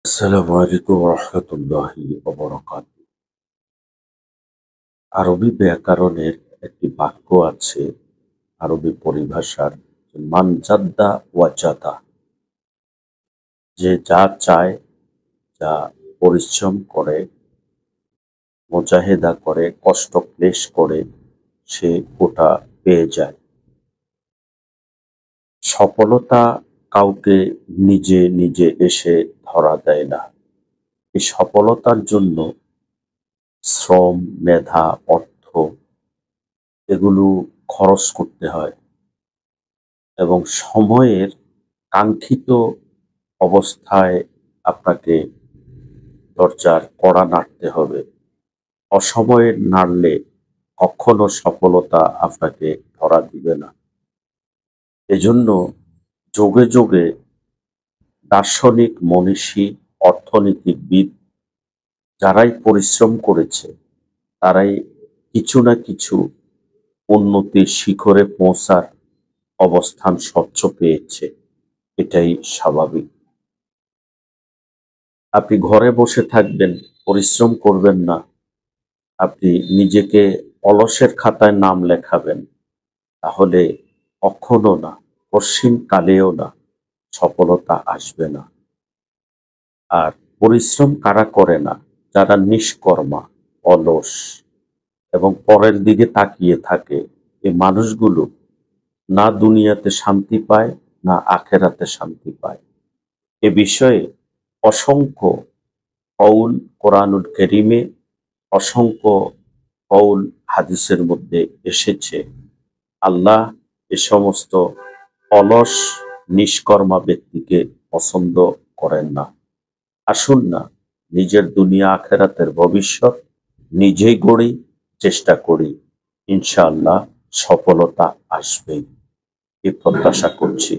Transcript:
আসসালামু আলাইকুম রহমতুল্লাহি ওয়া বারাকাতুহু। আরবি ব্যাকরণের একটি বাক্য আছে, আরবি পরিভাষার মান জাদ্দা ওয়াজাদা, যে যা চায়, যা পরিশ্রম করে, মুজাহেদা করে, কষ্ট ক্লেশ করে, সে ওটা পেয়ে যায়। সফলতা কাউকে নিজে নিজে এসে ধরা দেয় না। এই সফলতার জন্য শ্রম, মেধা, অর্থ এগুলো খরচ করতে হয় এবং সময়ের কাঙ্ক্ষিত অবস্থায় আপনাকে দরজার কড়া নাড়তে হবে। অসময়ে নাড়লে কখনো সফলতা আপনাকে ধরা দিবে না। এজন্য যোগে যোগে দার্শনিক, মনীষী, অর্থনীতিবিদ যারাই পরিশ্রম করেছে তারাই কিছু না কিছু উন্নতির শিখরে পৌঁছার অবস্থান স্বচ্ছ পেয়েছে। এটাই স্বাভাবিক। আপনি ঘরে বসে থাকবেন, পরিশ্রম করবেন না, আপনি নিজেকে অলসের খাতায় নাম লেখাবেন, তাহলে কখনো না, কশ্চিনকালেও না, সফলতা আসবে না। আর পরিশ্রম কারা করে না? যারা নিষ্কর্মা, অলস এবং পরের দিকে তাকিয়ে থাকে। এই মানুষগুলো না দুনিয়াতে শান্তি পায়, না আখেরাতে শান্তি পায়। এ বিষয়ে অসংখ্য কওল কোরআনুল কারীমে, অসংখ্য কওল হাদিসের মধ্যে এসেছে। আল্লাহ এ সমস্ত অলস, নিষ্কর্মা ব্যক্তিকে পছন্দ করেন না। আসুন না, নিজের দুনিয়া আখেরাতের ভবিষ্যৎ নিজেই গড়ি, চেষ্টা করি। ইনশাআল্লাহ সফলতা আসবেই, এ প্রত্যাশা করছি।